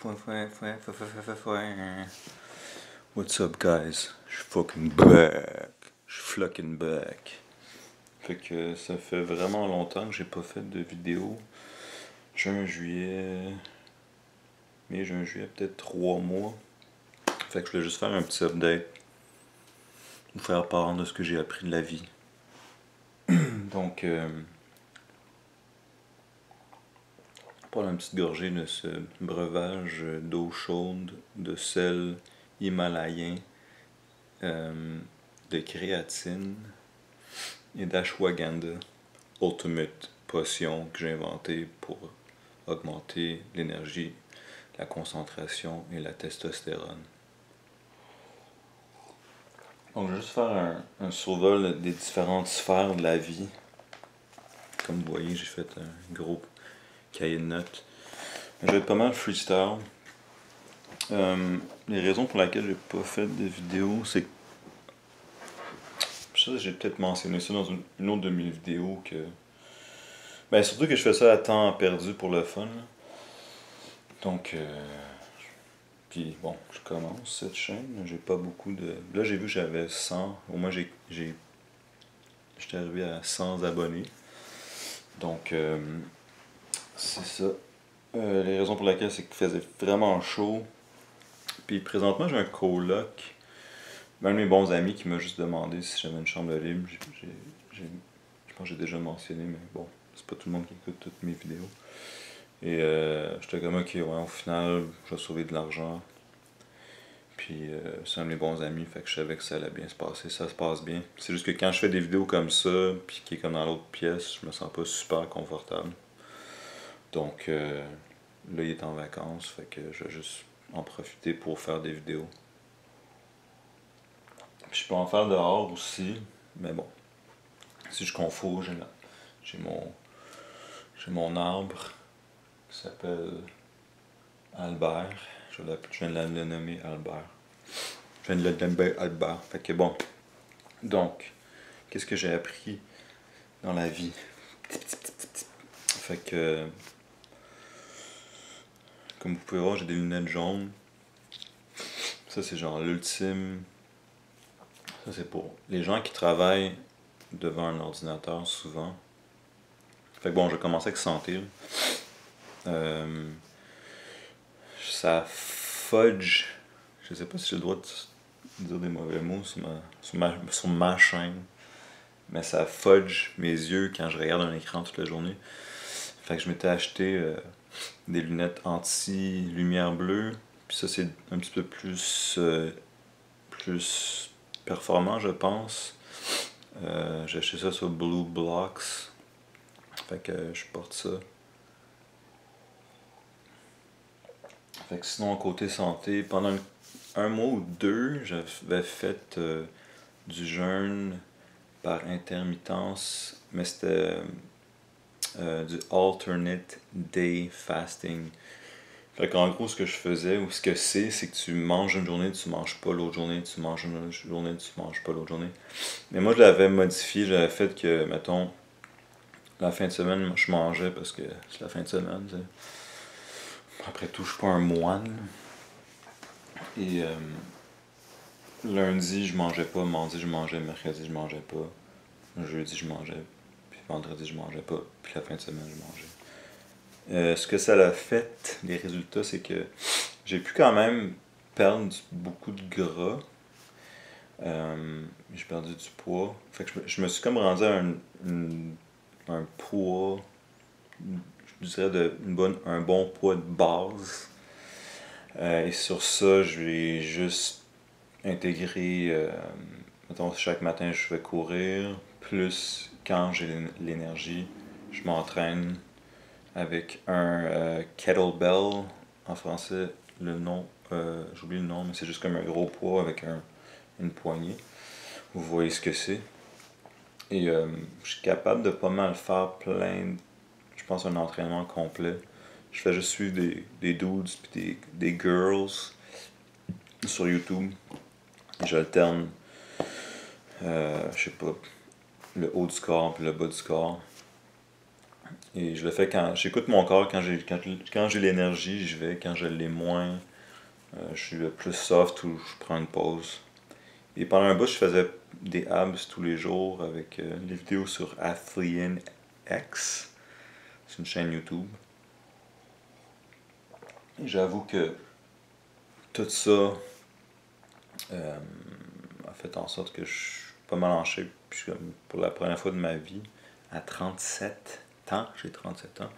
What's up, guys? Je suis fucking back. Je suis fucking back. Fait que ça fait vraiment longtemps que j'ai pas fait de vidéo. Juin, juillet. Mai, juin, juillet, peut-être 3 mois. Fait que je voulais juste faire un petit update. Vous faire part de ce que j'ai appris de la vie. Donc, prendre une petite gorgée de ce breuvage d'eau chaude, de sel himalayen, de créatine et d'ashwagandha, ultimate potion que j'ai inventée pour augmenter l'énergie, la concentration et la testostérone. Donc je vais juste faire un survol des différentes sphères de la vie. Comme vous voyez, j'ai fait un gros cahier de notes. Je vais être pas mal freestyle. Les raisons pour lesquelles j'ai pas fait de vidéo, c'est que ça, j'ai peut-être mentionné ça dans une autre de mes vidéos que. Ben surtout que je fais ça à temps perdu pour le fun. Donc puis bon, je commence cette chaîne, j'ai pas beaucoup de. Là j'ai vu que j'avais 100. Au moins j'étais arrivé à 100 abonnés. Donc c'est ça. Les raisons pour lesquelles c'est qu'il faisait vraiment chaud. Puis présentement j'ai un coloc, un de mes bons amis qui m'a juste demandé si j'avais une chambre libre. Je pense que j'ai déjà mentionné, mais bon, c'est pas tout le monde qui écoute toutes mes vidéos. Et j'étais comme ok, ouais, au final, je vais sauver de l'argent. Puis c'est un de mes bons amis, fait que je savais que ça allait bien se passer, ça se passe bien. C'est juste que quand je fais des vidéos comme ça, puis qui est comme dans l'autre pièce, je me sens pas super confortable. Donc là, il est en vacances, fait que je vais juste en profiter pour faire des vidéos. Puis je peux en faire dehors aussi, mais bon. Si je confonds, j'ai mon arbre qui s'appelle Albert. Je viens de le nommer Albert. Je viens de le nommer Albert. Fait que bon. Donc, qu'est-ce que j'ai appris dans la vie? Fait que, comme vous pouvez voir, j'ai des lunettes jaunes. Ça, c'est genre l'ultime. Ça, c'est pour les gens qui travaillent devant un ordinateur souvent. Fait que bon, je vais commencer avec santé. Ça fudge. Je sais pas si j'ai le droit de dire des mauvais mots sur ma chaîne. Mais ça fudge mes yeux quand je regarde un écran toute la journée. Fait que je m'étais acheté des lunettes anti-lumière bleue. Puis ça, c'est un petit peu plus performant, je pense. J'ai acheté ça sur Blue Blocks. Fait que je porte ça. Fait que sinon, côté santé, pendant un mois ou deux, j'avais fait du jeûne par intermittence, mais c'était du alternate day fasting. Fait qu'en gros, ce que je faisais, ou ce que c'est que tu manges une journée, tu manges pas l'autre journée, tu manges une journée, tu manges pas l'autre journée. Mais moi, je l'avais modifié, j'avais fait que, mettons, la fin de semaine, je mangeais parce que c'est la fin de semaine, tu sais. Après tout, je suis pas un moine. Et lundi, je mangeais pas, mardi, je mangeais, mercredi, je mangeais pas, jeudi, je mangeais, puis vendredi, je mangeais pas, puis la fin de semaine, je mangeais. Ce que ça a fait, les résultats, c'est que j'ai pu quand même perdre beaucoup de gras. J'ai perdu du poids. Fait que je me suis comme rendu à un poids, je dirais un bon poids de base. Et sur ça, je vais juste intégrer, mettons, chaque matin je vais courir, plus quand j'ai l'énergie, je m'entraîne avec un kettlebell, en français, le nom, j'oublie le nom, mais c'est juste comme un gros poids avec une poignée. Vous voyez ce que c'est. Et je suis capable de pas mal faire je pense un entraînement complet. Je fais juste suivre des dudes et des girls sur YouTube. J'alterne, je sais pas, le haut du corps puis le bas du corps. Et je le fais quand j'écoute mon corps, quand j'ai l'énergie, je vais, quand je l'ai moins, je suis le plus soft ou je prends une pause. Et pendant un bout, je faisais des abs tous les jours avec des vidéos sur Athlean X. C'est une chaîne YouTube. Et j'avoue que tout ça a fait en sorte que je suis pas mal en shape. Puis comme pour la première fois de ma vie, à 37 ans, j'ai 37 ans,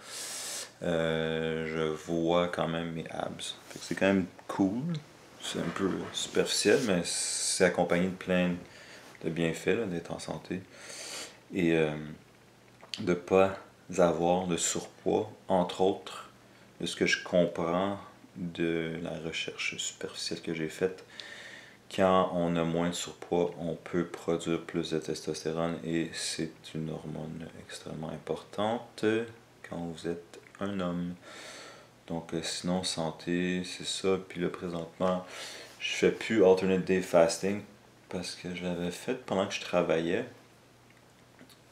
je vois quand même mes abs. Fait que c'est quand même cool. C'est un peu superficiel, mais c'est accompagné de plein de bienfaits d'être en santé. Et de pas avoir de surpoids, entre autres, de ce que je comprends de la recherche superficielle que j'ai faite. Quand on a moins de surpoids, on peut produire plus de testostérone et c'est une hormone extrêmement importante quand vous êtes un homme. Donc sinon, santé, c'est ça. Puis là, présentement, je fais plus alternate day fasting parce que je l'avais fait pendant que je travaillais.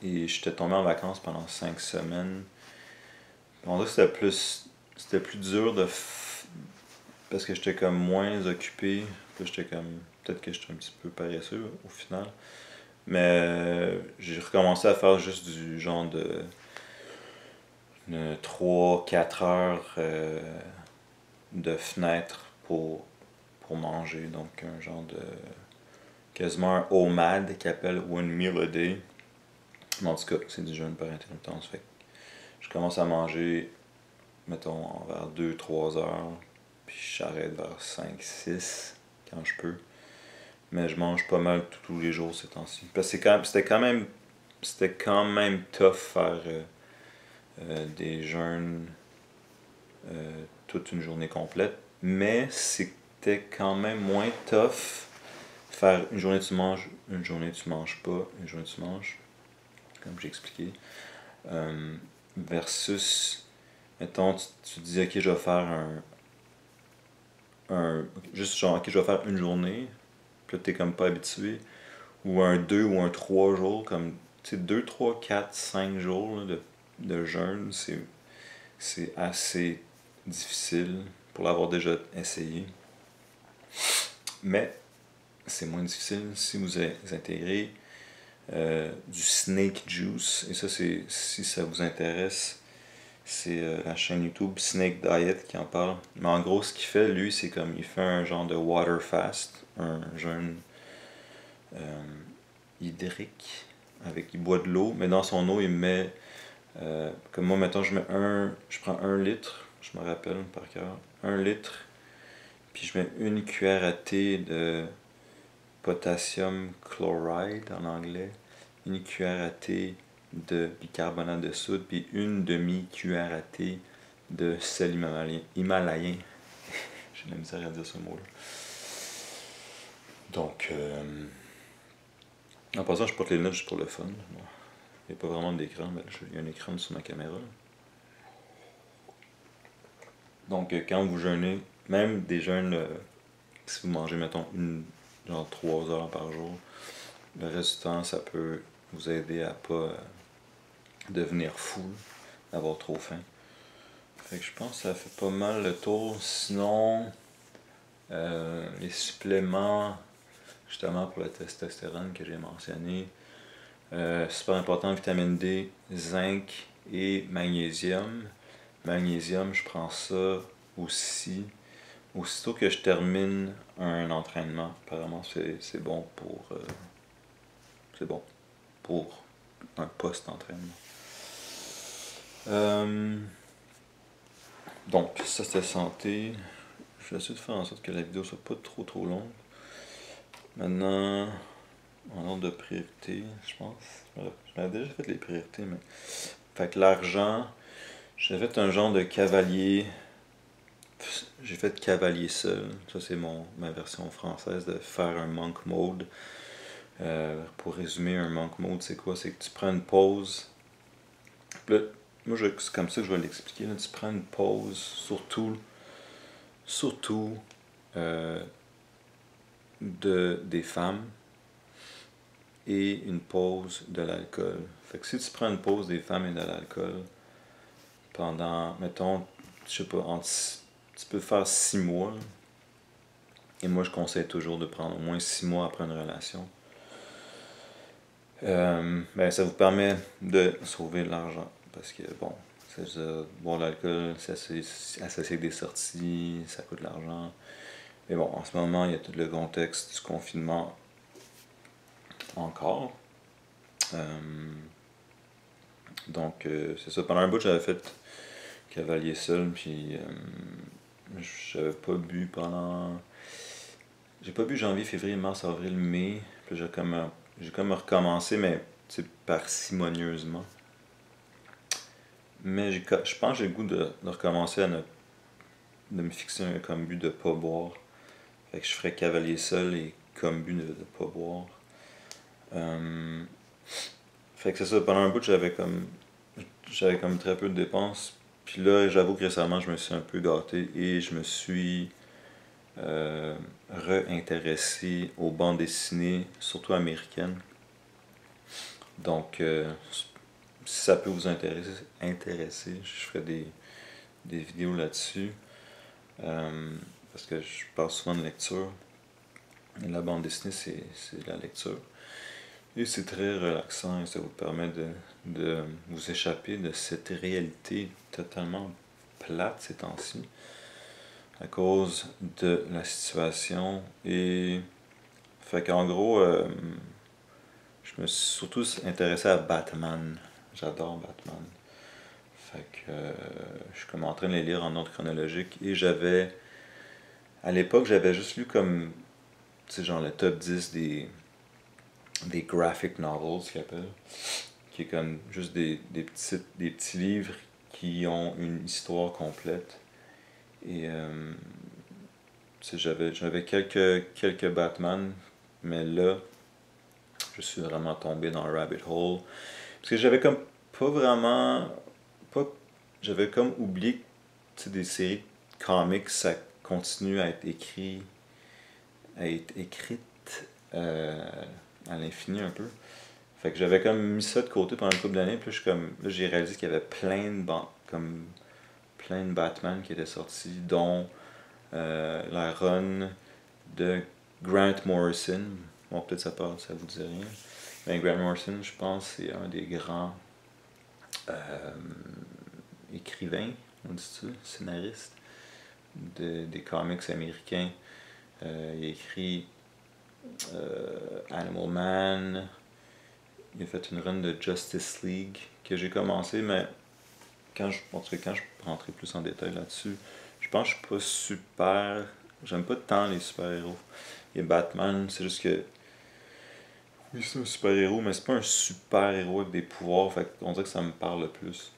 Et j'étais tombé en vacances pendant 5 semaines. On dirait que c'était plus dur parce que j'étais comme moins occupé. Puis j'étais comme, peut-être que j'étais un petit peu paresseux au final. Mais j'ai recommencé à faire juste du genre de 3-4 heures de fenêtre pour manger. Donc un genre de quasiment un OMAD qui appelle One Meal a Day. Mais en tout cas, c'est du jeûne par intermittence. Fait que je commence à manger, mettons, vers 2-3 heures. Puis j'arrête vers 5-6 quand je peux. Mais je mange pas mal tous les jours ces temps-ci. Parce que c'était quand même tough faire des jeûnes toute une journée complète. Mais c'était quand même moins tough faire une journée tu manges, une journée tu manges pas, une journée tu manges, comme j'ai expliqué. Versus, mettons, tu dis, ok, je vais faire juste genre, ok, je vais faire une journée, puis là, t'es comme pas habitué, ou un 2 ou un 3 jours, comme, tu sais, 2 3 4 5 jours là, de jeûne, c'est assez difficile pour l'avoir déjà essayé. Mais c'est moins difficile si vous intégrez du snake juice. Et ça, si ça vous intéresse, c'est la chaîne YouTube Snake Diet qui en parle. Mais en gros, ce qu'il fait, lui, c'est comme il fait un genre de water fast, un jeûne hydrique. Il boit de l'eau, mais dans son eau, il met, comme moi, mettons, je prends 1 litre, je me rappelle par cœur, 1 litre, puis je mets une cuillère à thé de potassium chloride en anglais, une cuillère à thé de bicarbonate de soude, puis une demi-cuillère à thé de sel himalayen. J'ai de la misère à dire ce mot-là. Donc, en passant, je porte les lunettes juste pour le fun. Bon, il n'y a pas vraiment d'écran, mais il y a un écran sur ma caméra. Donc, quand vous jeûnez, même des jeûnes, si vous mangez, mettons, genre 3 heures par jour, le reste du temps, ça peut vous aider à pas devenir fou, d'avoir trop faim. Fait que je pense que ça fait pas mal le tour. Sinon, les suppléments, justement pour la testostérone que j'ai mentionné, super important, vitamine D, zinc et magnésium. Magnésium, je prends ça aussi. Aussitôt que je termine un entraînement, apparemment c'est bon pour un post-entraînement. Donc, ça c'était santé. Je vais essayer de faire en sorte que la vidéo soit pas trop longue. Maintenant, en ordre de priorité, je pense. J'avais déjà fait les priorités, mais. Fait que l'argent, j'ai fait un genre de cavalier. J'ai fait cavalier seul. Ça, c'est ma version française de faire un monk mode. Pour résumer, un monk mode, c'est quoi? C'est que tu prends une pause. Là, moi, c'est comme ça que je vais l'expliquer. Là, tu prends une pause, surtout des femmes et une pause de l'alcool. Fait que si tu prends une pause des femmes et de l'alcool, pendant, mettons, je sais pas, tu peux faire 6 mois. Et moi, je conseille toujours de prendre au moins 6 mois après une relation. Ben, ça vous permet de sauver de l'argent. Parce que, bon, c'est ça, boire de l'alcool, c'est associé avec des sorties, ça coûte de l'argent. Mais bon, en ce moment, il y a tout le contexte du confinement encore. Donc, c'est ça. Pendant un bout, j'avais fait cavalier seul, puis j'avais pas bu pendant. J'ai pas bu janvier, février, mars, avril, mai. Puis j'ai comme recommencé, mais parcimonieusement. Mais je pense que j'ai le goût de recommencer de me fixer comme but de pas boire. Fait que je ferais cavalier seul et comme but de pas boire. Fait que c'est ça, pendant un bout, j'avais comme très peu de dépenses. Puis là, j'avoue que récemment, je me suis un peu gâté et je me suis réintéressé aux bandes dessinées, surtout américaines. Donc, si ça peut vous intéresser, je ferai des vidéos là-dessus. Parce que je parle souvent de lecture. Et la bande dessinée, c'est la lecture. Et c'est très relaxant et ça vous permet de vous échapper de cette réalité totalement plate ces temps-ci à cause de la situation. Et fait qu'en gros, je me suis surtout intéressé à Batman. J'adore Batman. Fait que je suis comme en train de les lire en ordre chronologique et à l'époque, j'avais juste lu comme, tu sais, genre le top 10 des graphic novels qu'ils appellent, qui est comme juste des petits livres qui ont une histoire complète. Et tu sais, j'avais quelques Batman, mais là, je suis vraiment tombé dans le rabbit hole. Parce que j'avais comme pas vraiment. Pas, j'avais comme oublié que tu sais, des séries de comics, ça continue à être écrite à l'infini un peu. Fait que j'avais comme mis ça de côté pendant une couple d'années, puis là j'ai réalisé qu'il y avait plein de Batman qui étaient sortis, dont la run de Grant Morrison. Bon, peut-être ça vous dit rien. Mais Grant Morrison, je pense, c'est un des grands écrivains, on dit ça, scénariste des comics américains. Il a écrit Animal Man. Il a fait une run de Justice League que j'ai commencé, mais quand je rentrais plus en détail là-dessus, je pense que je suis pas super. J'aime pas tant les super-héros. Il y a Batman, c'est juste que. Oui, c'est un super-héros, mais c'est pas un super-héros avec des pouvoirs, fait qu'on dirait que ça me parle plus.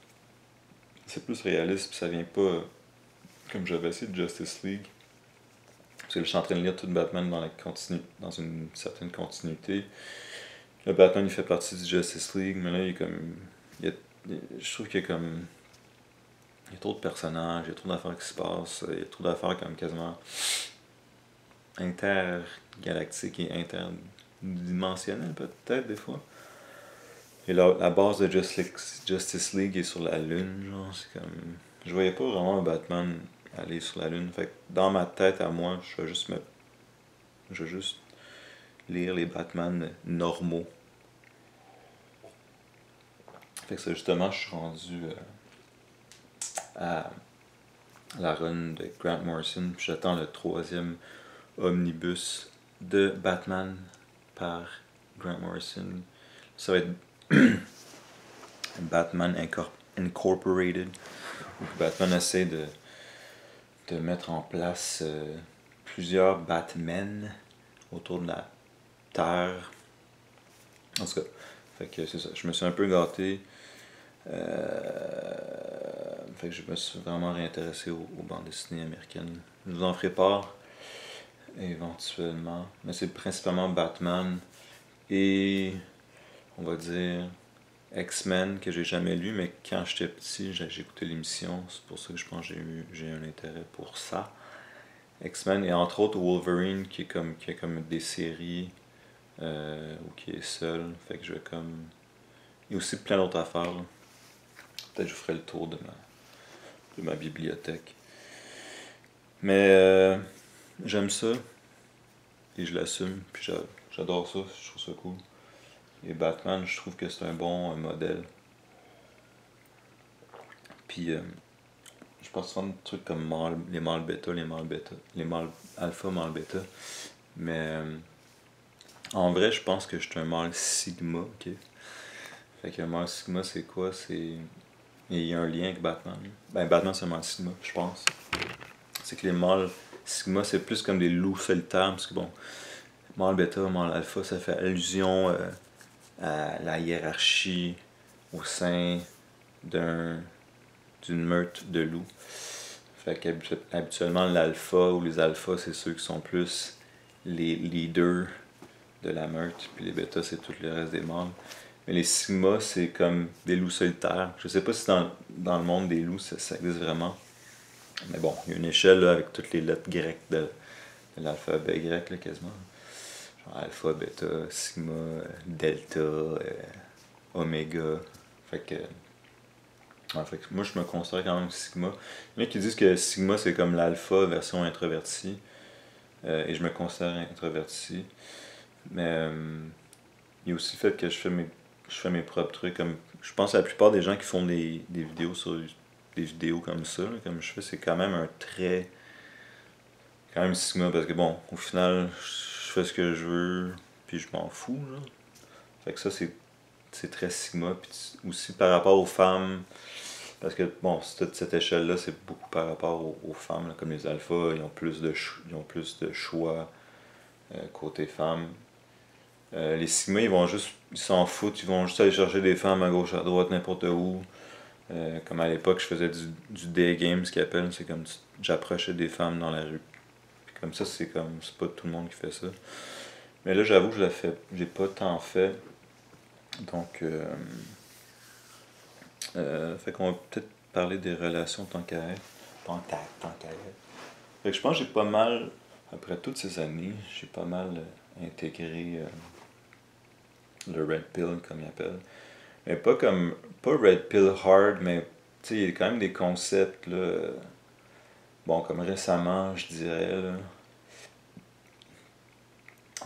C'est plus réaliste, puis ça vient pas comme j'avais essayé de Justice League. Parce que je suis en train de lire tout Batman dans une certaine continuité. Le Batman il fait partie du Justice League, mais là il est comme. Je trouve qu'il y a comme. Il y a trop de personnages, il y a trop d'affaires qui se passent, il y a trop d'affaires comme quasiment intergalactiques et interdimensionnelles peut-être des fois. Et la base de Justice League est sur la Lune, genre, c'est comme. Je voyais pas vraiment un Batman aller sur la Lune. Fait que dans ma tête à moi, je vais juste lire les Batman normaux. Fait que ça, justement, je suis rendu à la run de Grant Morrison, puis j'attends le troisième omnibus de Batman par Grant Morrison. Ça va être Batman Incorporated, où Batman essaie de mettre en place plusieurs Batmen autour de la Terre. En tout cas, fait que c'est ça. Je me suis un peu gâté. Fait que je me suis vraiment réintéressé aux bandes dessinées américaines. Je vous en ferai part éventuellement. Mais c'est principalement Batman et on va dire X-Men que j'ai jamais lu, mais quand j'étais petit, j'ai écouté l'émission. C'est pour ça que je pense que j'ai un intérêt pour ça. X-Men et entre autres Wolverine qui a comme des séries ou qui est seul. Fait que je vais comme. Il y a aussi plein d'autres affaires. Là. Peut-être que je ferai le tour de ma bibliothèque. Mais j'aime ça et je l'assume, puis j'adore ça, je trouve ça cool. Et Batman, je trouve que c'est un bon modèle. Puis je pense souvent de trucs comme les mâles bêta, les mâles alpha, mâles bêta. Mais en vrai, je pense que je suis un mâle sigma, ok? Fait qu'un mâle sigma, c'est quoi? Il y a un lien avec Batman. Ben, Batman, c'est un mâle sigma, je pense. C'est que les mâles sigma, c'est plus comme des loups solitaires, parce que bon, mâle bêta, mâle alpha, ça fait allusion à la hiérarchie au sein d'une meute de loups. Fait qu'habituellement, l'alpha ou les alphas, c'est ceux qui sont plus les leaders de la meute, puis les bêtas, c'est tout le reste des mâles. Mais les sigma, c'est comme des loups solitaires. Je sais pas si dans le monde des loups, ça existe vraiment. Mais bon, il y a une échelle là, avec toutes les lettres grecques de l'alphabet grec, là, quasiment. Genre alpha, bêta, sigma, delta, oméga. Fait que, fait que moi, je me considère quand même sigma. Il y en a qui disent que sigma, c'est comme l'alpha version introvertie. Et je me considère introverti. Mais il y a aussi le fait que je fais mes propres trucs. Comme, je pense que la plupart des gens qui font des vidéos sur des vidéos comme ça, là, comme je fais, c'est quand même un trait quand même sigma parce que bon, au final, je fais ce que je veux, puis je m'en fous. Là. Fait que ça, c'est très sigma. Puis aussi par rapport aux femmes, parce que bon, cette échelle-là, c'est beaucoup par rapport aux femmes, là, comme les alphas, ils ont plus de choix côté femmes. Les sigma, ils s'en foutent, ils vont juste aller chercher des femmes à gauche, à droite, n'importe où. Comme à l'époque, je faisais du day game, ce qu'ils appellent, c'est comme j'approchais des femmes dans la rue. Puis comme ça, c'est pas tout le monde qui fait ça. Mais là, j'avoue que j'ai pas tant fait. Donc, fait qu'on va peut-être parler des relations tant qu'à être. Tant qu'à être. Fait que je pense que j'ai pas mal, après toutes ces années, j'ai pas mal intégré le Red Pill, comme ils appellent. Mais pas Red Pill hard, mais tu sais, il y a quand même des concepts, là, bon, comme récemment, je dirais, là.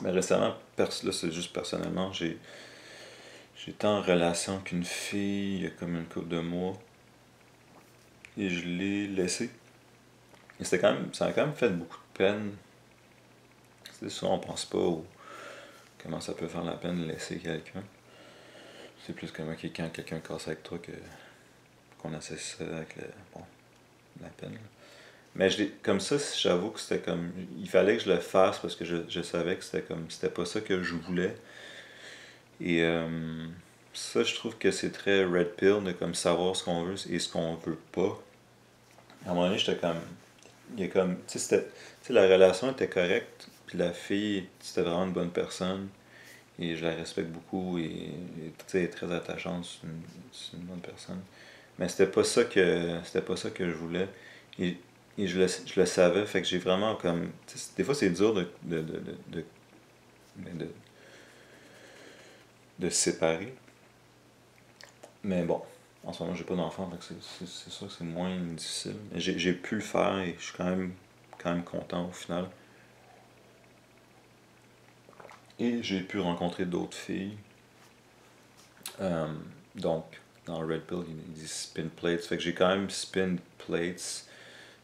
Mais récemment, là, c'est juste personnellement, j'étais en relation avec une fille il y a comme une couple de mois, et je l'ai laissée. Et ça a quand même fait beaucoup de peine. C'est ça, on pense pas comment ça peut faire la peine de laisser quelqu'un. C'est plus comme quand quelqu'un casse avec toi qu'on associe ça avec la peine. Mais comme ça, j'avoue que c'était comme. Il fallait que je le fasse parce que je savais que c'était pas ça que je voulais. Et ça, je trouve que c'est très red pill de comme savoir ce qu'on veut et ce qu'on veut pas. À un moment donné, j'étais comme. Il y a comme. Tu sais, la relation était correcte, puis la fille, c'était vraiment une bonne personne. Et je la respecte beaucoup et tu sais, elle est très attachante, c'est une bonne personne. Mais c'était pas ça que je voulais. Et, et je le savais, fait que j'ai vraiment comme. Des fois c'est dur de, de se séparer. Mais bon, en ce moment j'ai pas d'enfant, donc c'est sûr que c'est moins difficile. Mais j'ai pu le faire et je suis quand même content au final. Et j'ai pu rencontrer d'autres filles. Donc, dans Red Pill, il dit spin plates. Fait que j'ai quand même spin plates.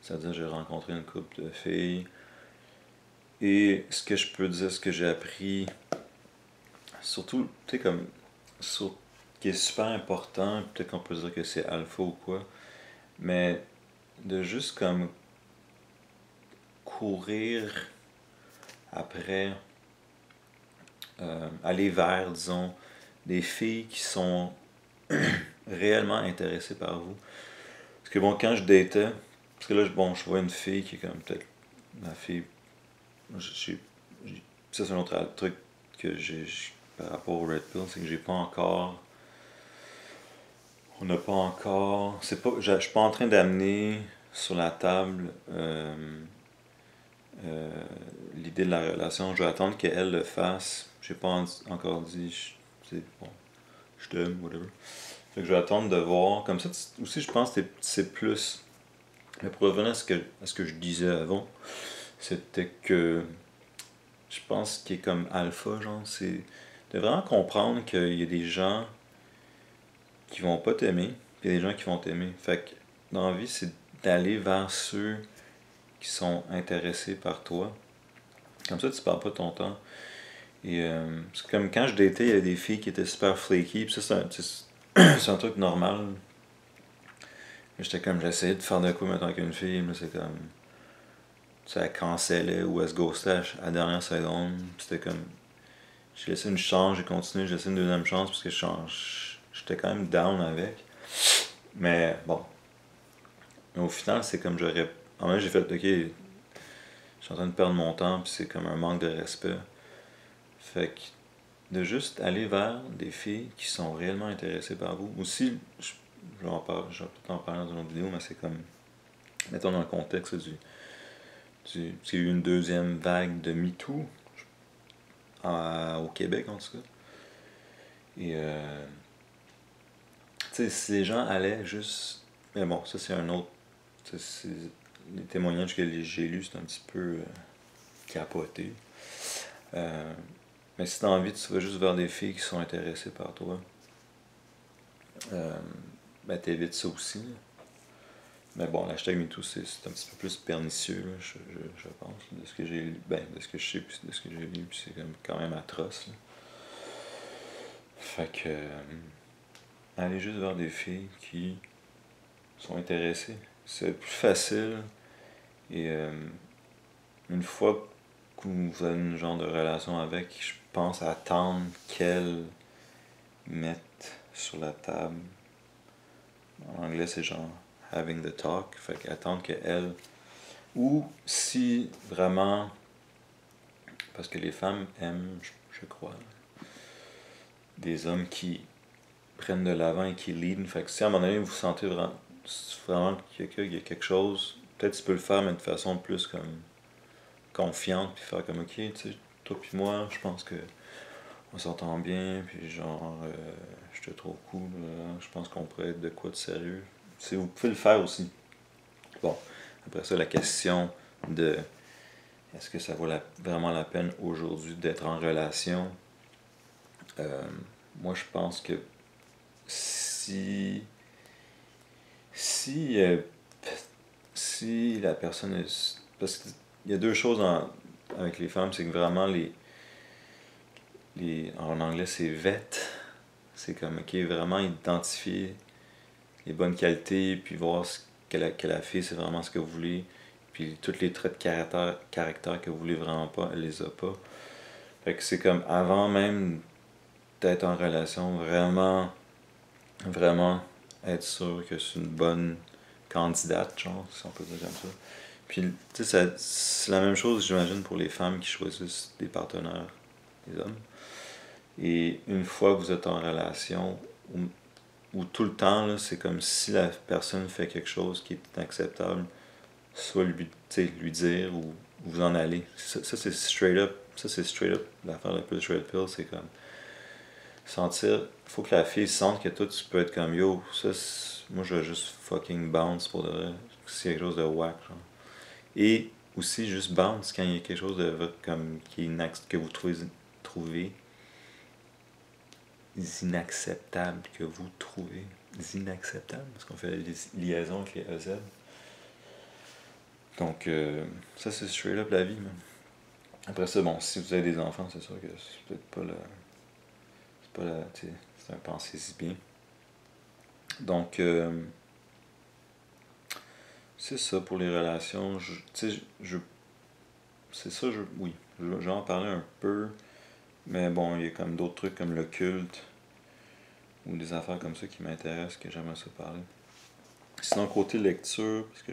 C'est-à-dire j'ai rencontré une couple de filles. Et ce que je peux dire, ce que j'ai appris, surtout, tu sais, comme, qui est super important, peut-être qu'on peut dire que c'est alpha ou quoi, mais de juste comme courir après, aller vers, disons, des filles qui sont réellement intéressées par vous. Parce que bon, quand je datais, parce que là, bon, je vois une fille qui est comme peut-être ma fille. Ça, c'est un autre truc que j'ai par rapport au Red Pill, c'est que j'ai pas encore. On n'a pas encore. Je suis pas en train d'amener sur la table l'idée de la relation. Je vais attendre qu'elle le fasse. J'ai pas encore dit. Bon, je t'aime, whatever. Fait que je vais attendre de voir. Comme ça, aussi, je pense que c'est plus. Mais pour revenir à ce que je disais avant, c'était que je pense qu'il est comme alpha, genre, c'est de vraiment comprendre qu'il y a des gens qui vont pas t'aimer, puis il y a des gens qui vont t'aimer. Fait que dans la vie, c'est d'aller vers ceux qui sont intéressés par toi. Comme ça, tu perds pas ton temps. Et c'est comme quand je datais, il y avait des filles qui étaient super flaky, puis ça, c'est un truc normal. J'étais comme, j'essayais de faire de quoi maintenant qu'une fille, mais c'est comme, ça cancellait ou elle se ghostait à la dernière seconde. C'était comme, j'ai laissé une chance, j'ai continué, j'ai laissé une deuxième chance parce que j'étais quand même down avec. Mais bon, mais au final, c'est comme j'aurais. En même j'ai fait, ok, je suis en train de perdre mon temps, puis c'est comme un manque de respect. Fait que de juste aller vers des filles qui sont réellement intéressées par vous. Aussi, je vais peut-être en parler dans une autre vidéo, mais c'est comme, mettons dans le contexte il y a eu une deuxième vague de MeToo au Québec en tout cas. Et tu sais, si les gens allaient juste. Mais bon, ça c'est un autre. Les témoignages que j'ai lus, c'est un petit peu capoté. Euh, mais si t'as envie, tu vas juste vers des filles qui sont intéressées par toi. Ben t'évites ça aussi. Mais bon, l'hashtag MeToo, c'est un petit peu plus pernicieux, là, je pense, de ce que j'ai lu. Ben, de ce que je sais, puis de ce que j'ai lu, puis c'est quand même atroce. Là. Fait que. Aller juste vers des filles qui sont intéressées. C'est plus facile. Et une fois que vous avez une genre de relation avec, je pense attendre qu'elle mette sur la table. En anglais, c'est genre having the talk. Fait qu'attendre qu'elle. Ou si vraiment. Parce que les femmes aiment, je crois, des hommes qui prennent de l'avant et qui lead. Fait que si à un moment donné vous sentez vraiment qu'il y a quelque chose, peut-être tu peux le faire, mais de façon plus comme confiante, puis faire comme ok, tu sais, toi puis moi, je pense que on s'entend bien, puis genre, je te trouve cool, je pense qu'on pourrait être de quoi de sérieux. Si vous pouvez le faire aussi. Bon, après ça, la question de est-ce que ça vaut vraiment la peine aujourd'hui d'être en relation? Moi, je pense que si si si la personne est parce qu'il y a deux choses avec les femmes, c'est que vraiment en anglais c'est vet, c'est comme ok vraiment identifier les bonnes qualités puis voir ce qu'elle a fait, c'est vraiment ce que vous voulez, puis tous les traits de caractère que vous voulez vraiment pas, elle les a pas. Fait que c'est comme avant même d'être en relation, vraiment vraiment être sûr que c'est une bonne candidate, genre, si on peut dire comme ça. Puis, tu sais, c'est la même chose, j'imagine, pour les femmes qui choisissent des partenaires, des hommes. Et une fois que vous êtes en relation, ou tout le temps, là, c'est comme si la personne fait quelque chose qui est inacceptable, soit lui dire ou vous en aller. Ça c'est straight up. Ça, c'est straight up. L'affaire la plus straight pill, c'est comme sentir. Faut que la fille sente que toi, tu peux être comme yo. Moi, je vais juste fucking bounce pour de vrai. C'est quelque chose de whack, genre. Et aussi, juste bounce quand il y a quelque chose de comme que vous trouvez inacceptable, que vous trouvez inacceptable, parce qu'on fait des liaisons avec les EZ. Donc, ça, c'est straight up la vie, man. Après ça, bon, si vous avez des enfants, c'est sûr que c'est peut-être pas la. C'est pas la. Tu sais, c'est un pensez-y bien. Donc, c'est ça pour les relations. Tu sais, c'est ça, oui. Je vais en parler un peu. Mais bon, il y a comme d'autres trucs comme le culte ou des affaires comme ça qui m'intéressent, que j'aimerais ça parler. Sinon, côté lecture, parce que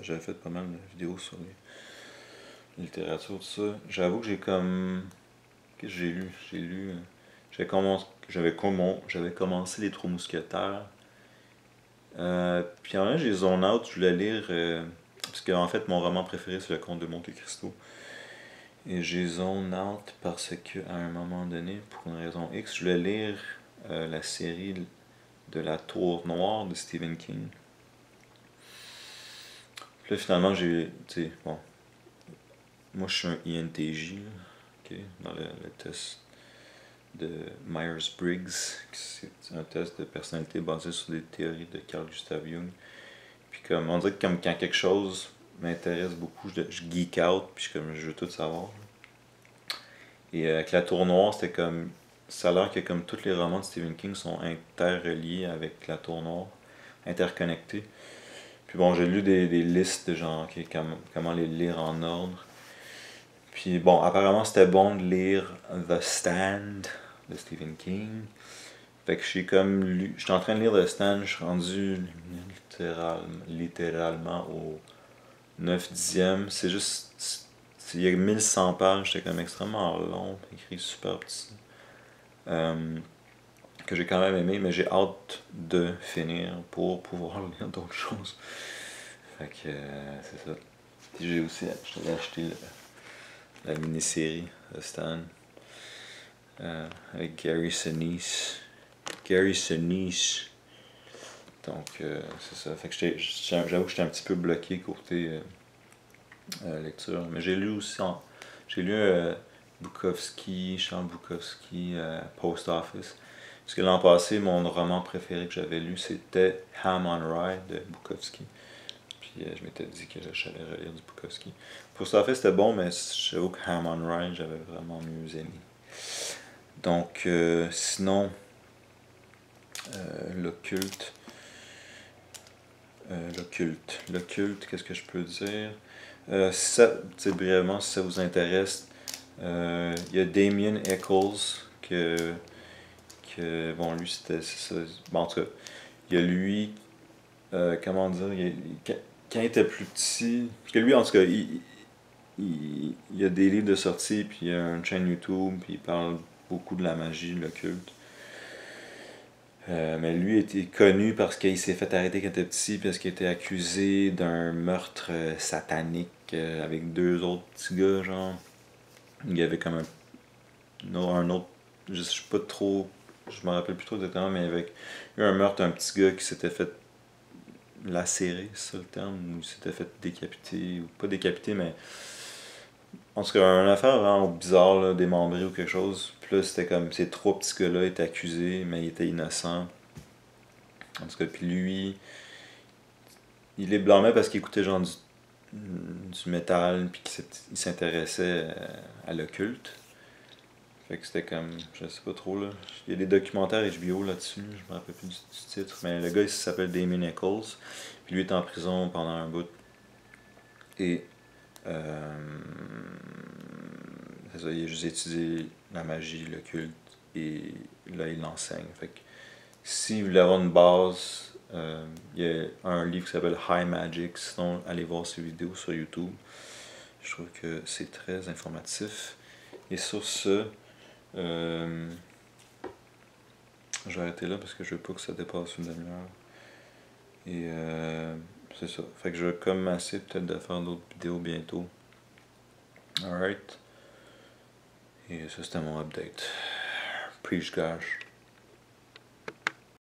j'avais fait pas mal de vidéos sur les littératures, tout ça, j'avoue que j'ai comme. Qu'est-ce que j'ai lu? J'avais commencé Les Trois Mousquetaires. Puis en vrai, j'ai zone out, je voulais lire. Parce qu'en fait, mon roman préféré, c'est Le Comte de Monte Cristo. Et j'ai zone out parce que à un moment donné, pour une raison X, je voulais lire la série de La Tour Noire de Stephen King. Puis là, finalement, tu sais, bon, moi je suis un INTJ, là, ok, dans le test de Myers-Briggs, c'est un test de personnalité basé sur des théories de Carl Gustav Jung. Puis comme, on dirait que comme quand quelque chose m'intéresse beaucoup, je geek out, puis comme, je veux tout savoir. Et avec la Tour Noire, c'était comme, ça a l'air que comme tous les romans de Stephen King sont interreliés avec la Tour Noire, interconnectés. Puis bon, j'ai lu des listes de genre, ok, comment les lire en ordre. Puis bon, apparemment c'était bon de lire The Stand de Stephen King. Fait que j'ai comme lu, j'étais en train de lire The Stand, je suis rendu littéralement au 9/10e. C'est juste, il y a 1100 pages, c'était comme extrêmement long, écrit super petit. Que j'ai quand même aimé, mais j'ai hâte de finir pour pouvoir lire d'autres choses. Fait que c'est ça. Puis j'ai aussi acheté la mini-série de Stan avec Gary Sinise. Gary Sinise. Donc c'est ça. Fait que j'avoue que j'étais un petit peu bloqué côté lecture. Mais j'ai lu aussi j'ai lu Bukowski, Charles Bukowski, Post Office. Parce que l'an passé, mon roman préféré que j'avais lu, c'était Ham on Rye de Bukowski. Puis je m'étais dit que j'allais relire du Bukowski. Post Office c'était bon, mais j'avoue que Ham on Rye, j'avais vraiment mieux aimé. Donc, sinon, l'occulte. L'occulte, qu'est-ce que je peux dire? Brièvement, si ça vous intéresse, il y a Damien Eccles, bon, lui, c'est ça. Bon, en tout cas, il y a lui, comment dire, quand il était plus petit, parce que lui, en tout cas, il y a des livres de sortie, puis il y a une chaîne YouTube, puis il parle beaucoup de la magie, de l'occulte. Mais lui était connu parce qu'il s'est fait arrêter quand il était petit, parce qu'il était accusé d'un meurtre satanique avec deux autres petits gars, genre. Il y avait comme un autre, je sais pas trop, je me rappelle plus trop exactement, mais avec eu un meurtre d'un petit gars qui s'était fait lacérer, c'est ça le terme, ou il s'était fait décapiter, ou pas décapiter, mais en tout cas, une affaire vraiment bizarre, là, démembré ou quelque chose. Puis là, c'était comme ces trois petits gars-là étaient accusés, mais ils étaient innocents. En tout cas, puis lui, il les blâmait parce qu'il écoutait genre du métal, puis qu'il s'intéressait à l'occulte. Fait que c'était comme, je sais pas trop là. Il y a des documentaires HBO là-dessus, je me rappelle plus du titre. Mais le gars il s'appelle Damien Eccles. Puis lui est en prison pendant un bout. Et c'est ça, il a juste étudié la magie, l'occulte. Et là il l'enseigne. Fait que si vous voulez avoir une base, il y a un livre qui s'appelle High Magic. Sinon, allez voir ses vidéos sur YouTube. Je trouve que c'est très informatif. Et sur ce, je vais arrêter là parce que je veux pas que ça dépasse une demi-heure. Et c'est ça. Fait que je vais commencer peut-être de faire d'autres vidéos bientôt. Alright. Et ça c'était mon update. Preach gosh.